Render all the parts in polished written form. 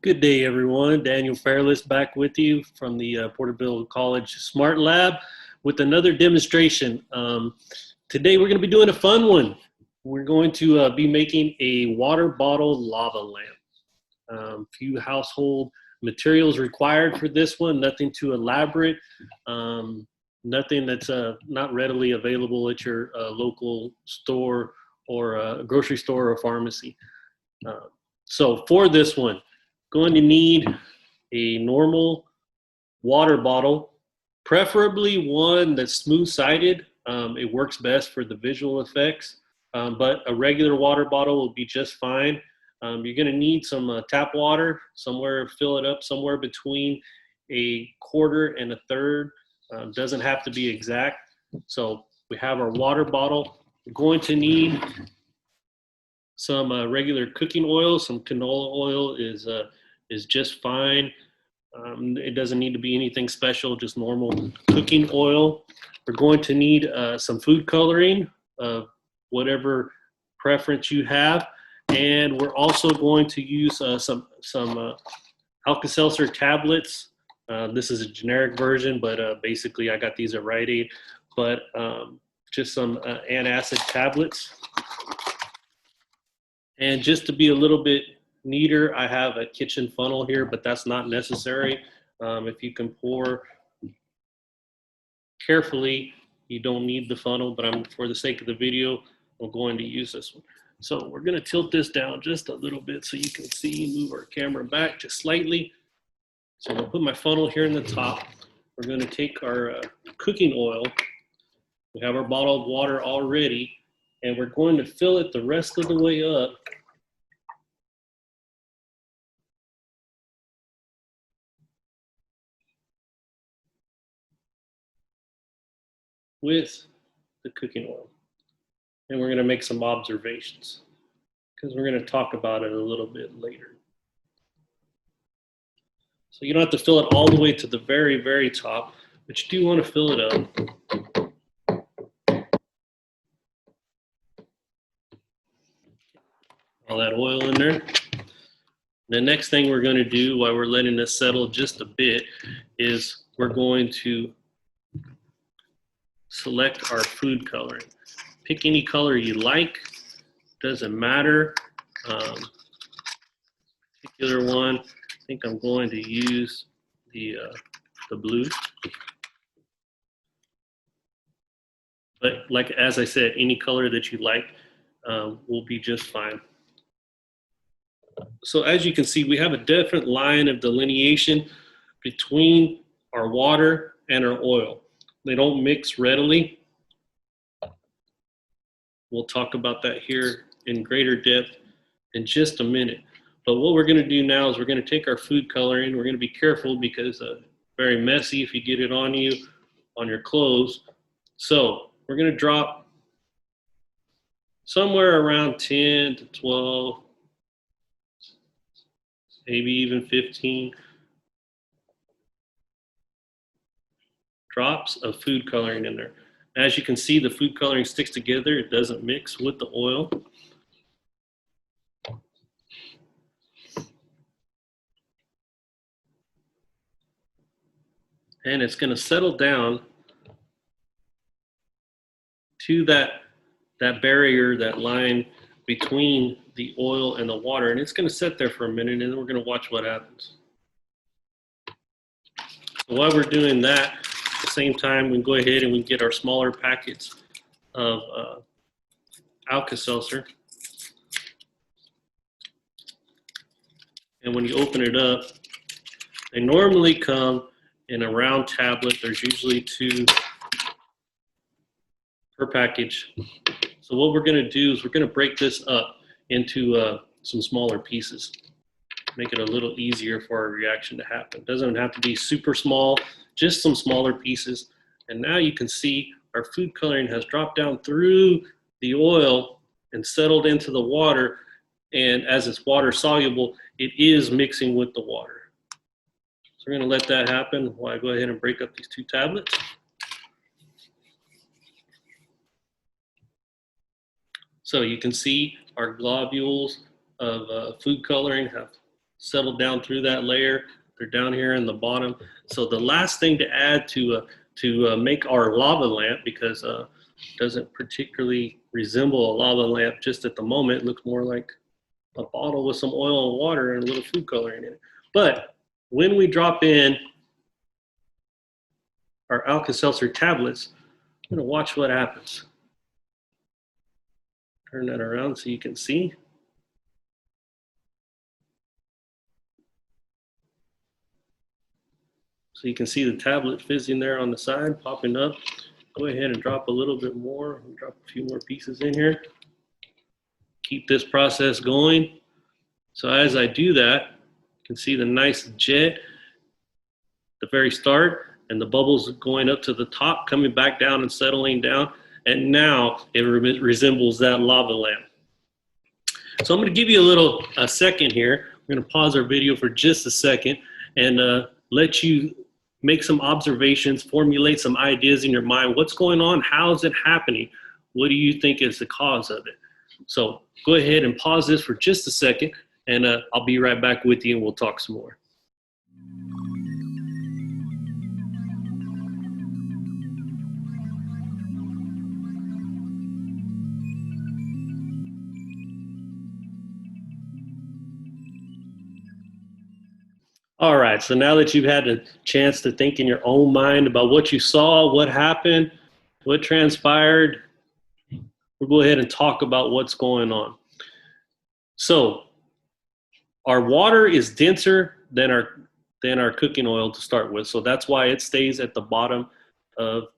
Good day, everyone. Daniel Fairless back with you from the Porterville College Smart Lab with another demonstration. Today, we're going to be doing a fun one. We're going to be making a water bottle lava lamp. Few household materials required for this one, nothing too elaborate, nothing that's not readily available at your local store or a grocery store or pharmacy. So for this one, going to need a normal water bottle, preferably one that's smooth-sided. It works best for the visual effects, but a regular water bottle will be just fine. You're going to need some tap water, fill it up somewhere between a quarter and a third. Doesn't have to be exact. So we have our water bottle. We're going to need some regular cooking oil. Some canola oil is just fine. It doesn't need to be anything special, just normal cooking oil. We're going to need some food coloring of whatever preference you have. And we're also going to use some Alka-Seltzer tablets. This is a generic version, but basically I got these at Rite Aid. But just some antacid tablets. And just to be a little bit neater, I have a kitchen funnel here, but that's not necessary. If you can pour carefully, you don't need the funnel, but for the sake of the video, I'm going to use this one. So we're gonna tilt this down just a little bit so you can see, move our camera back just slightly. So I'll put my funnel here in the top. We're gonna take our cooking oil. We have our bottle of water already, and we're going to fill it the rest of the way up with the cooking oil. And we're going to make some observations because we're going to talk about it a little bit later. So you don't have to fill it all the way to the very, very top, but you do want to fill it up. All that oil in there. The next thing we're going to do while we're letting this settle just a bit is we're going to select our food coloring. Pick any color you like, doesn't matter. Particular one, I think I'm going to use the blue. But as I said, any color that you like will be just fine. So as you can see, we have a different line of delineation between our water and our oil. They don't mix readily. We'll talk about that here in greater depth in just a minute. But what we're going to do now is we're going to take our food coloring. We're going to be careful because very messy if you get it on you, on your clothes. So we're going to drop somewhere around 10 to 12, maybe even 15 drops of food coloring in there. As you can see, the food coloring sticks together. It doesn't mix with the oil. And it's going to settle down to that barrier, that line between the oil and the water. And it's going to sit there for a minute, and then we're going to watch what happens. So while we're doing that, at the same time, we can go ahead and we can get our smaller packets of Alka-Seltzer. And when you open it up, they normally come in a round tablet. There's usually 2 per package. So what we're going to do is we're going to break this up into some smaller pieces. Make it a little easier for our reaction to happen. It doesn't have to be super small, just some smaller pieces. And now you can see our food coloring has dropped down through the oil and settled into the water. And as it's water soluble, it is mixing with the water. So we're going to let that happen while I go ahead and break up these 2 tablets. So you can see our globules of food coloring have settle down through that layer. They're down here in the bottom. So the last thing to add to make our lava lamp, because it doesn't particularly resemble a lava lamp just at the moment. It looks more like a bottle with some oil and water and a little food coloring in it. But when we drop in our Alka-Seltzer tablets, I'm gonna watch what happens. Turn that around so you can see. So you can see the tablet fizzing there on the side, popping up. Go ahead and drop a little bit more. Drop a few more pieces in here. Keep this process going. So as I do that, you can see the nice jet at the very start, and the bubbles going up to the top, coming back down and settling down. And now it resembles that lava lamp. So I'm gonna give you a second here. We're gonna pause our video for just a second and let you make some observations, formulate some ideas in your mind. What's going on? How is it happening? What do you think is the cause of it? So go ahead and pause this for just a second, and I'll be right back with you and we'll talk some more. All right, so now that you've had a chance to think in your own mind about what you saw, what happened, what transpired, we'll go ahead and talk about what's going on. So our water is denser than our cooking oil to start with, so that's why it stays at the bottom of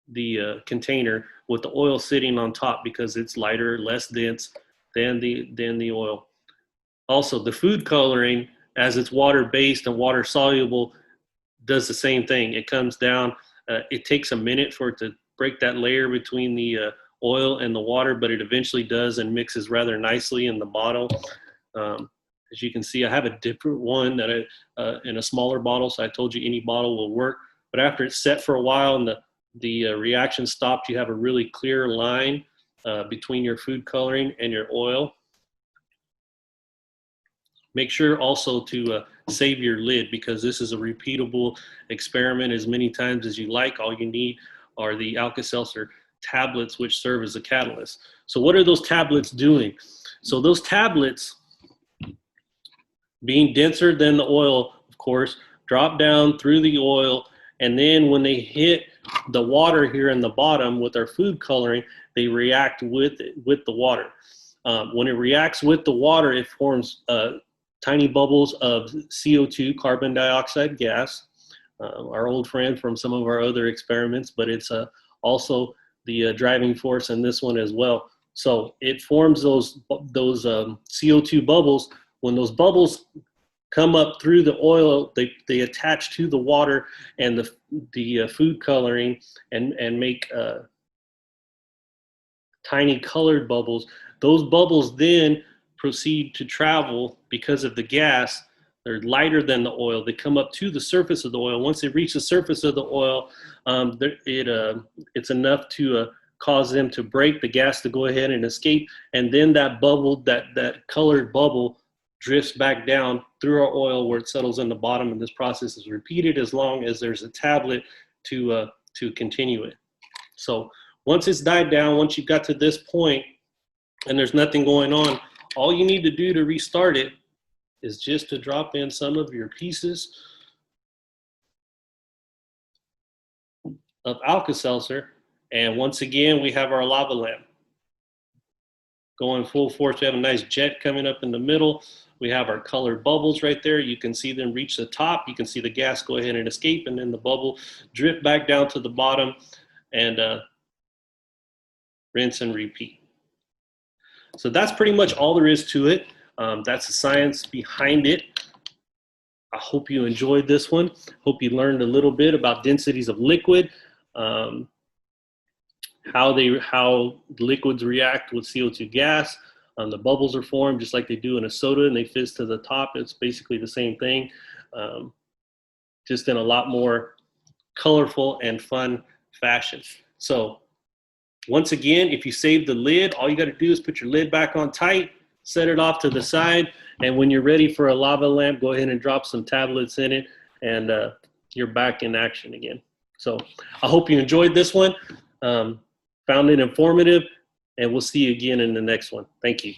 the container with the oil sitting on top, because it's lighter, less dense than the oil. Also, the food coloring, as it's water-based and water-soluble, does the same thing. It comes down. It takes a minute for it to break that layer between the oil and the water, but it eventually does and mixes rather nicely in the bottle. As you can see, I have a different one that in a smaller bottle, so I told you any bottle will work. But after it's set for a while and the reaction stopped, you have a really clear line between your food coloring and your oil. Make sure also to save your lid, because this is a repeatable experiment as many times as you like. All you need are the Alka-Seltzer tablets, which serve as a catalyst. So what are those tablets doing? So those tablets, being denser than the oil, of course, drop down through the oil, and then when they hit the water here in the bottom with our food coloring, they react with the water. When it reacts with the water, it forms tiny bubbles of CO2, carbon dioxide gas, our old friend from some of our other experiments, but it's also the driving force in this one as well. So it forms those CO2 bubbles. When those bubbles come up through the oil, they attach to the water and the food coloring and make tiny colored bubbles. Those bubbles then proceed to travel because of the gas. They're lighter than the oil. They come up to the surface of the oil. Once they reach the surface of the oil, it's enough to cause them to break, the gas to go ahead and escape. And then that bubble, that colored bubble, drifts back down through our oil where it settles in the bottom. And this process is repeated as long as there's a tablet to continue it. So once it's died down, once you've got to this point and there's nothing going on, all you need to do to restart it is just to drop in some of your pieces of Alka-Seltzer. And once again, we have our lava lamp going full force. We have a nice jet coming up in the middle. We have our colored bubbles right there. You can see them reach the top. You can see the gas go ahead and escape, and then the bubble drift back down to the bottom, and rinse and repeat. So that's pretty much all there is to it. That's the science behind it. I hope you enjoyed this one. Hope you learned a little bit about densities of liquid, how liquids react with CO2 gas. The bubbles are formed just like they do in a soda, and they fizz to the top. It's basically the same thing, just in a lot more colorful and fun fashion. So once again, if you save the lid, all you got to do is put your lid back on tight, set it off to the side, and when you're ready for a lava lamp, go ahead and drop some tablets in it, and you're back in action again. So I hope you enjoyed this one, found it informative, and we'll see you again in the next one. Thank you.